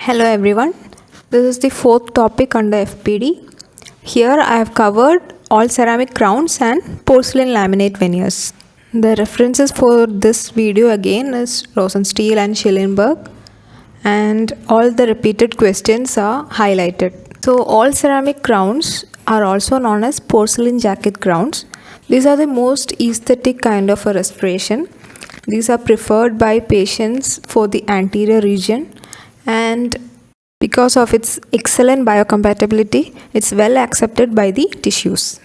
Hello everyone, this is the fourth topic under FPD. Here I have covered all ceramic crowns and porcelain laminate veneers. The references for this video again is Rosenstiel and Schillenberg, and all the repeated questions are highlighted. So all ceramic crowns are also known as porcelain jacket crowns. These are the most aesthetic kind of a restoration. These are preferred by patients for the anterior region, and because of its excellent biocompatibility, it's well accepted by the tissues.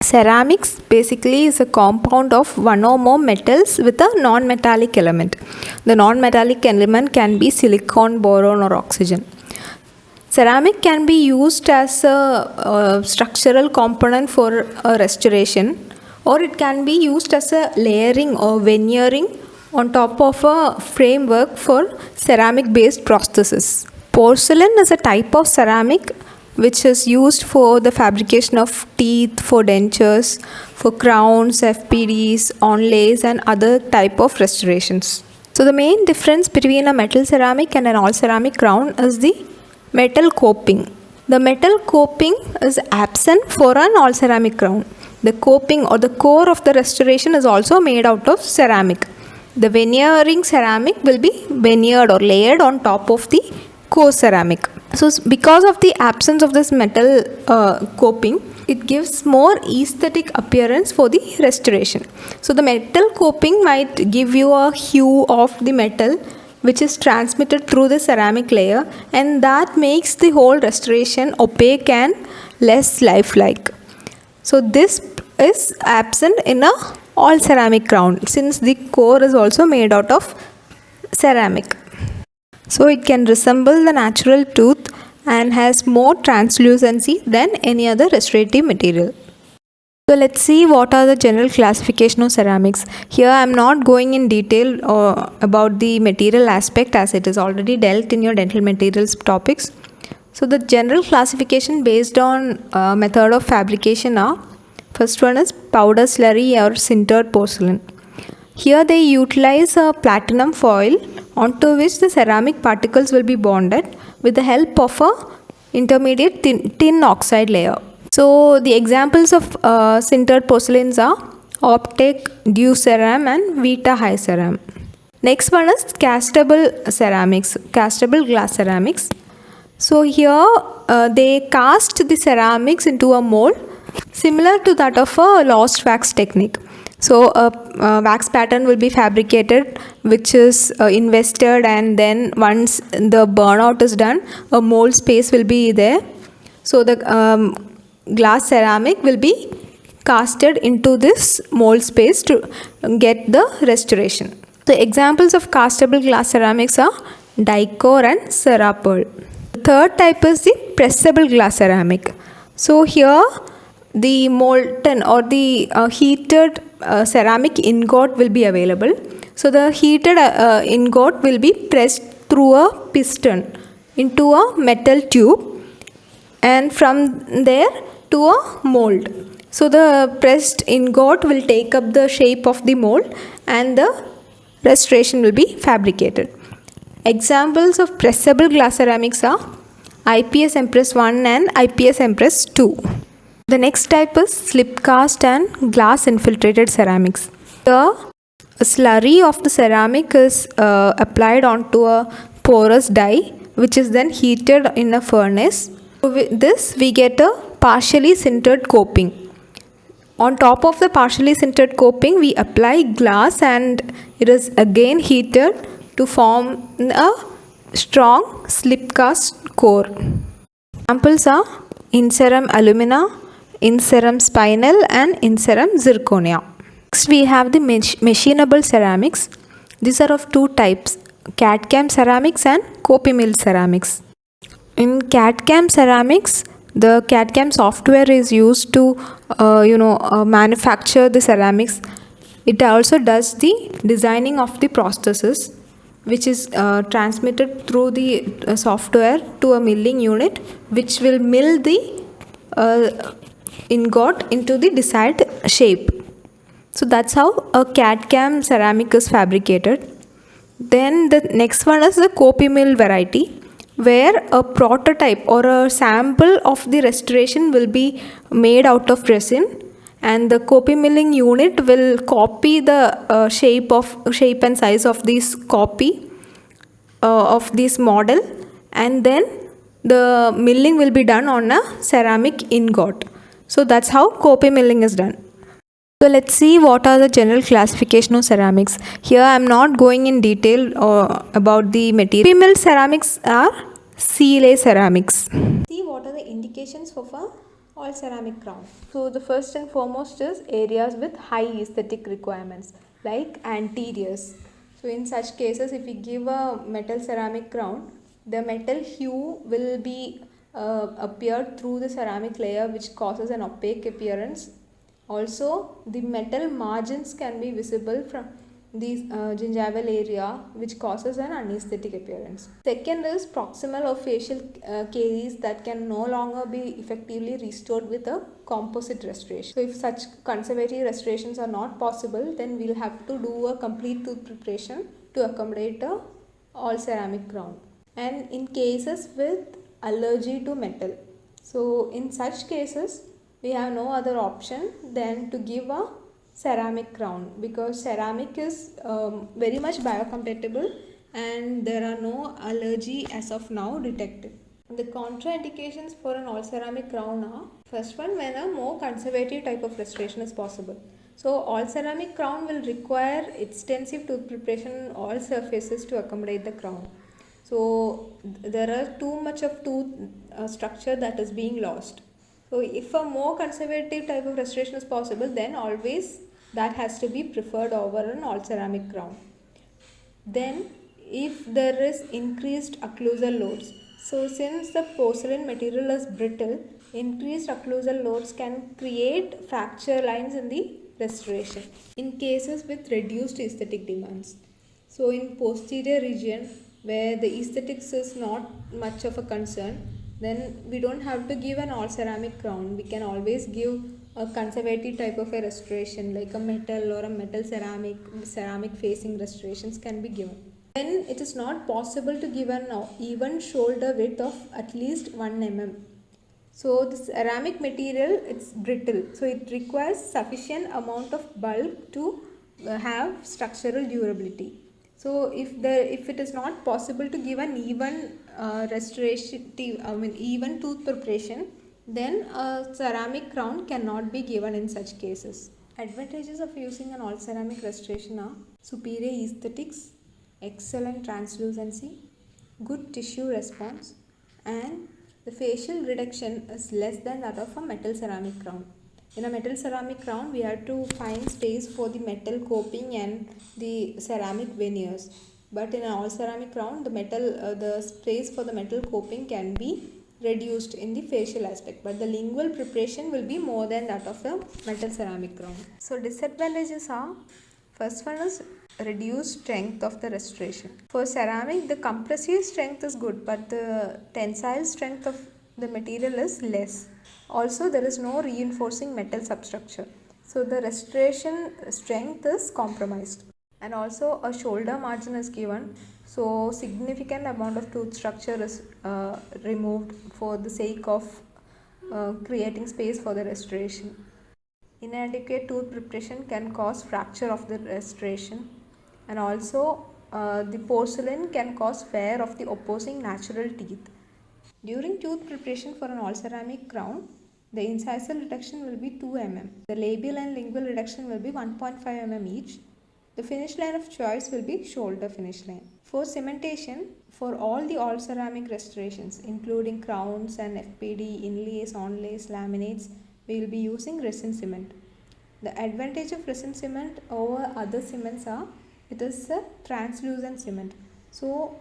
Ceramics basically is a compound of one or more metals with a non-metallic element. The non-metallic element can be silicon, boron or oxygen. Ceramic can be used as a structural component for a restoration, or it can be used as a layering or veneering on top of a framework for ceramic based prosthesis. Porcelain is a type of ceramic which is used for the fabrication of teeth, for dentures, for crowns, FPDs, onlays and other type of restorations. So the main difference between a metal ceramic and an all ceramic crown is the metal coping. The metal coping is absent for an all ceramic crown. The coping or the core of the restoration is also made out of ceramic. The veneering ceramic will be veneered or layered on top of the core ceramic. So because of the absence of this metal coping, it gives more aesthetic appearance for the restoration. So the metal coping might give you a hue of the metal which is transmitted through the ceramic layer, and that makes the whole restoration opaque and less lifelike. So this is absent in a all ceramic crown since the core is also made out of ceramic. So it can resemble the natural tooth and has more translucency than any other restorative material. So let's see what are the general classification of ceramics. Here I am not going in detail about the material aspect as it is already dealt in your dental materials topics. So the general classification based on method of fabrication are: first one is powder slurry or sintered porcelain. Here they utilize a platinum foil onto which the ceramic particles will be bonded with the help of a intermediate tin oxide layer. So the examples of sintered porcelains are Optec, Duceram and Vita High Ceram. Next one is castable ceramics, castable glass ceramics. So here they cast the ceramics into a mold similar to that of a lost wax technique. So a wax pattern will be fabricated which is invested, and then once the burnout is done, a mold space will be there. So the glass ceramic will be casted into this mold space to get the restoration. The examples of castable glass ceramics are Dicor and Cerapearl. The third type is the pressable glass ceramic. So here the molten or the heated ceramic ingot will be available. So the heated ingot will be pressed through a piston into a metal tube, and from there to a mold. So the pressed ingot will take up the shape of the mold and the restoration will be fabricated. Examples of pressable glass ceramics are IPS Empress 1 and IPS Empress 2. The next type is slip cast and glass infiltrated ceramics. The slurry of the ceramic is applied onto a porous die which is then heated in a furnace. With this we get a partially sintered coping. On top of the partially sintered coping we apply glass, and it is again heated to form a strong slip cast core. Examples are Inceram alumina, Inceram spinel and Inceram zirconia. Next we have the machinable ceramics. These are of two types, CAD-CAM ceramics and Copimill ceramics. In CAD-CAM ceramics, the CAD-CAM software is used to manufacture the ceramics. It also does the designing of the prosthesis, which is transmitted through the software to a milling unit which will mill the ingot into the desired shape. So that's how a CAD-CAM ceramic is fabricated. Then the next one is the Copimill variety, where a prototype or a sample of the restoration will be made out of resin, and the copy milling unit will copy the shape and size of this copy of this model, and then the milling will be done on a ceramic ingot. So that's how copy milling is done. So let's see what are the general classification of ceramics. Here I am not going in detail about the material. Copy-milled ceramics are sea ceramics. See what are the indications of a all ceramic crown. So the first and foremost is areas with high aesthetic requirements like anteriors. So in such cases, if we give a metal ceramic crown, the metal hue will be appeared through the ceramic layer, which causes an opaque appearance. Also, the metal margins can be visible from the gingival area, which causes an unesthetic appearance. Second is proximal or facial caries that can no longer be effectively restored with a composite restoration. So if such conservative restorations are not possible, then we'll have to do a complete tooth preparation to accommodate a all ceramic crown. And in cases with allergy to metal, so in such cases we have no other option than to give a ceramic crown, because ceramic is very much biocompatible and there are no allergy as of now detected. The contraindications for an all ceramic crown are: first one, when a more conservative type of restoration is possible. So all ceramic crown will require extensive tooth preparation on all surfaces to accommodate the crown. So there are too much of tooth structure that is being lost. So if a more conservative type of restoration is possible, then always that has to be preferred over an all ceramic crown. Then if there is increased occlusal loads, so since the porcelain material is brittle, increased occlusal loads can create fracture lines in the restoration in cases with reduced aesthetic demands. So in posterior region where the aesthetics is not much of a concern, then we don't have to give an all ceramic crown. We can always give a conservative type of a restoration like a metal or a metal ceramic facing restorations can be given. Then it is not possible to give an even shoulder width of at least 1 mm. So the ceramic material, it's brittle, so it requires sufficient amount of bulk to have structural durability. So if it is not possible to give an even even tooth preparation, then a ceramic crown cannot be given in such cases. Advantages of using an all ceramic restoration are superior aesthetics, excellent translucency, good tissue response, and the facial reduction is less than that of a metal ceramic crown. In a metal ceramic crown, we have to find space for the metal coping and the ceramic veneers. But in an all ceramic crown, the space for the metal coping can be reduced in the facial aspect, but the lingual preparation will be more than that of the metal ceramic crown. So disadvantages are: first one is reduced strength of the restoration. For ceramic, the compressive strength is good, but the tensile strength of the material is less. Also, there is no reinforcing metal substructure, so the restoration strength is compromised. And also a shoulder margin is given, so significant amount of tooth structure is removed for the sake of creating space for the restoration. Inadequate tooth preparation can cause fracture of the restoration, and also the porcelain can cause wear of the opposing natural teeth. During tooth preparation for an all ceramic crown, the incisal reduction will be 2 mm. The labial and lingual reduction will be 1.5 mm each. The finish line of choice will be shoulder finish line. For cementation, for all the all ceramic restorations, including crowns and FPD, inlays, onlays, laminates, we will be using resin cement. The advantage of resin cement over other cements are it is a translucent cement. So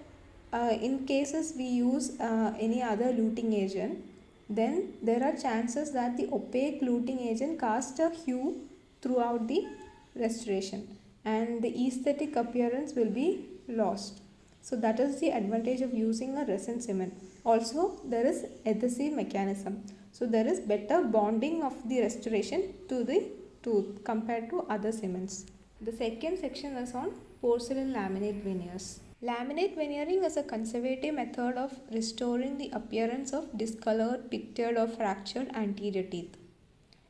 in cases we use any other luting agent, then there are chances that the opaque luting agent casts a hue throughout the restoration and the aesthetic appearance will be lost. So that is the advantage of using a resin cement. Also, there is adhesive mechanism. So there is better bonding of the restoration to the tooth compared to other cements. The second section is on porcelain laminate veneers. Laminate veneering is a conservative method of restoring the appearance of discolored, pictured or fractured anterior teeth.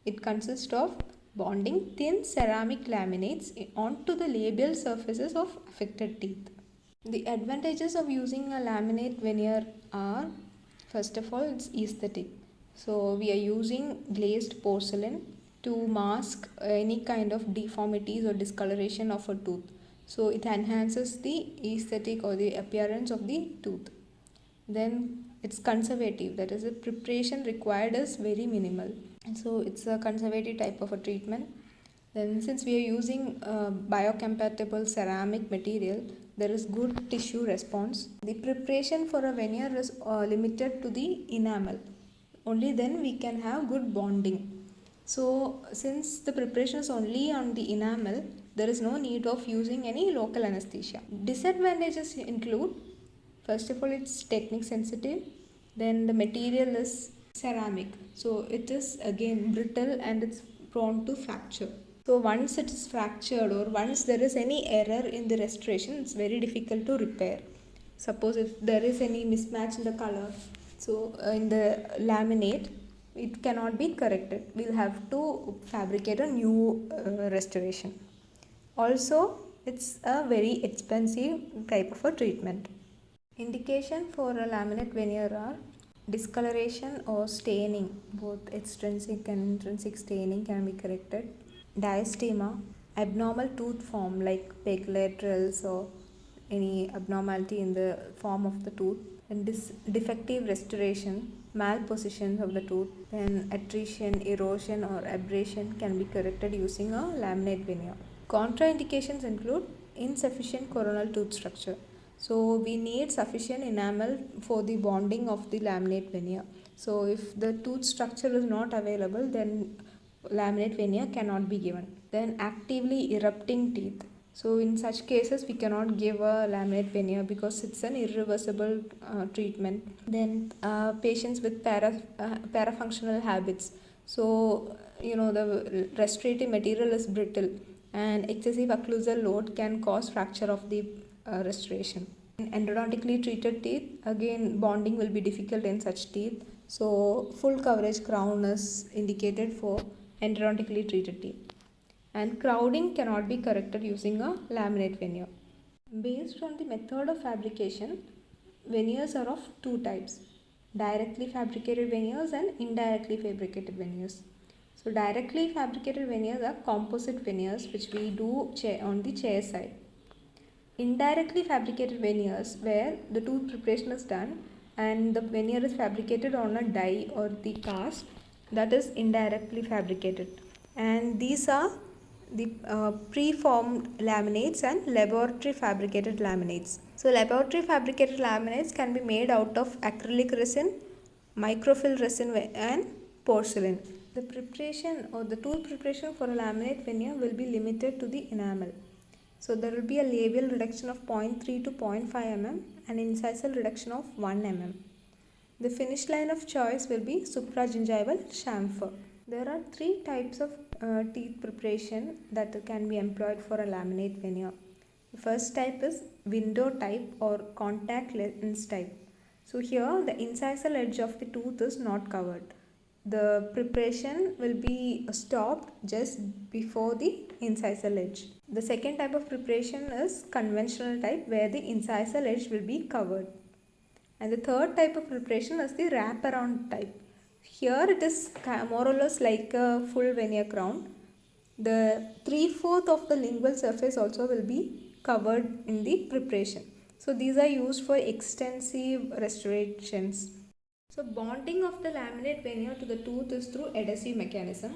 It consists of bonding thin ceramic laminates onto the labial surfaces of affected teeth. The advantages of using a laminate veneer are, first of all, it's aesthetic. So we are using glazed porcelain to mask any kind of deformities or discoloration of a tooth. So it enhances the aesthetic or the appearance of the tooth. Then it's conservative, that is the preparation required is very minimal. So it's a conservative type of a treatment. Then since we are using biocompatible ceramic material, there is good tissue response. The preparation for a veneer is limited to the enamel. Only then we can have good bonding. So since the preparation is only on the enamel, there is no need of using any local anesthesia. Disadvantages include, first of all, it's technique sensitive. Then the material is ceramic, so it is again brittle and it's prone to fracture. So once it is fractured or once there is any error in the restoration, it's very difficult to repair. Suppose if there is any mismatch in the color, so in the laminate, it cannot be corrected. We'll have to fabricate a new restoration. Also, it's a very expensive type of a treatment. Indication for a laminate veneer are discoloration or staining. Both extrinsic and intrinsic staining can be corrected. Diastema, abnormal tooth form like peg laterals or any abnormality in the form of the tooth. And defective restoration, malposition of the tooth. Then attrition, erosion or abrasion can be corrected using a laminate veneer. Contraindications include insufficient coronal tooth structure. So we need sufficient enamel for the bonding of the laminate veneer. So if the tooth structure is not available, then laminate veneer cannot be given. Then actively erupting teeth. So in such cases we cannot give a laminate veneer because it's an irreversible treatment. Then patients with parafunctional habits. So the restorative material is brittle and excessive occlusal load can cause fracture of the restoration. In endodontically treated teeth, again bonding will be difficult in such teeth. So full coverage crown is indicated for endodontically treated teeth. And crowding cannot be corrected using a laminate veneer. Based on the method of fabrication, veneers are of two types: directly fabricated veneers and indirectly fabricated veneers. So directly fabricated veneers are composite veneers which we do on the chair side. Indirectly fabricated veneers where the tooth preparation is done and the veneer is fabricated on a die or the cast, that is indirectly fabricated. And these are the preformed laminates and laboratory fabricated laminates. So laboratory fabricated laminates can be made out of acrylic resin, microfill resin and porcelain. The preparation or the tooth preparation for a laminate veneer will be limited to the enamel. So there will be a labial reduction of 0.3 to 0.5 mm and incisal reduction of 1 mm. The finish line of choice will be supragingival chamfer. There are three types of teeth preparation that can be employed for a laminate veneer. The first type is window type or contact lens type. So here the incisal edge of the tooth is not covered. The preparation will be stopped just before the incisal edge. The second type of preparation is conventional type where the incisal edge will be covered. And the third type of preparation is the wraparound type. Here it is more or less like a full veneer crown. The 3/4 of the lingual surface also will be covered in the preparation. So these are used for extensive restorations. So bonding of the laminate veneer to the tooth is through adhesive mechanism.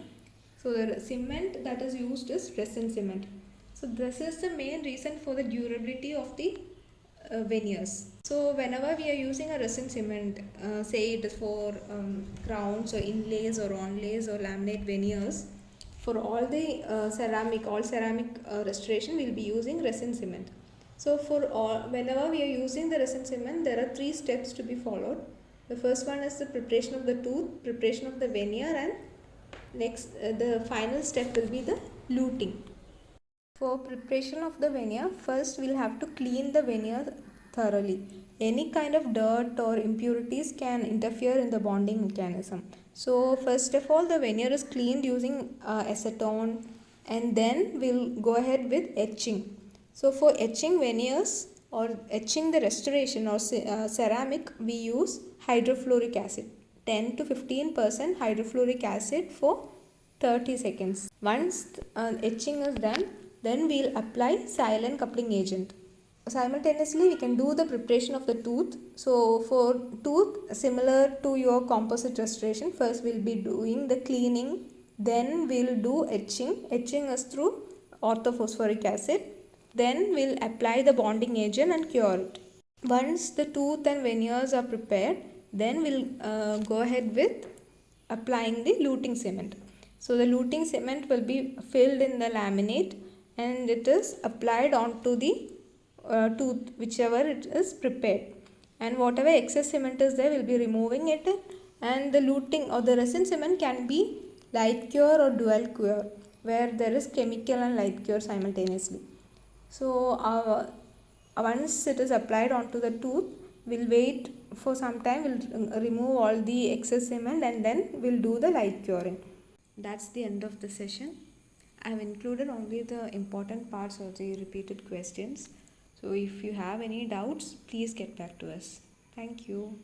So the cement that is used is resin cement. So this is the main reason for the durability of the veneers. So whenever we are using a resin cement, say it is for crowns or inlays or onlays or laminate veneers, for all the ceramic restoration we will be using resin cement. So whenever we are using the resin cement, there are 3 steps to be followed. The first one is the preparation of the tooth, preparation of the veneer, and next the final step will be the luting. For preparation of the veneer, first we'll have to clean the veneer thoroughly. Any kind of dirt or impurities can interfere in the bonding mechanism. So first of all, the veneer is cleaned using acetone, and then we'll go ahead with etching. So for etching veneers or etching the restoration or ceramic, we use hydrofluoric acid. 10 to 15% hydrofluoric acid for 30 seconds. Once etching is done, then we'll apply silane coupling agent. Simultaneously, we can do the preparation of the tooth. So for tooth, similar to your composite restoration, first we'll be doing the cleaning, then we'll do etching. Etching is through orthophosphoric acid. Then we'll apply the bonding agent and cure it. Once the tooth and veneers are prepared, then we'll go ahead with applying the luting cement. So the luting cement will be filled in the laminate and it is applied onto the tooth whichever it is prepared, and whatever excess cement is there, we'll be removing it, and the luting or the resin cement can be light cure or dual cure, where there is chemical and light cure simultaneously. So once it is applied onto the tooth, we'll wait for some time, we'll remove all the excess cement and then we'll do the light curing. That's the end of the session. I've included only the important parts of the repeated questions. So if you have any doubts, please get back to us. Thank you.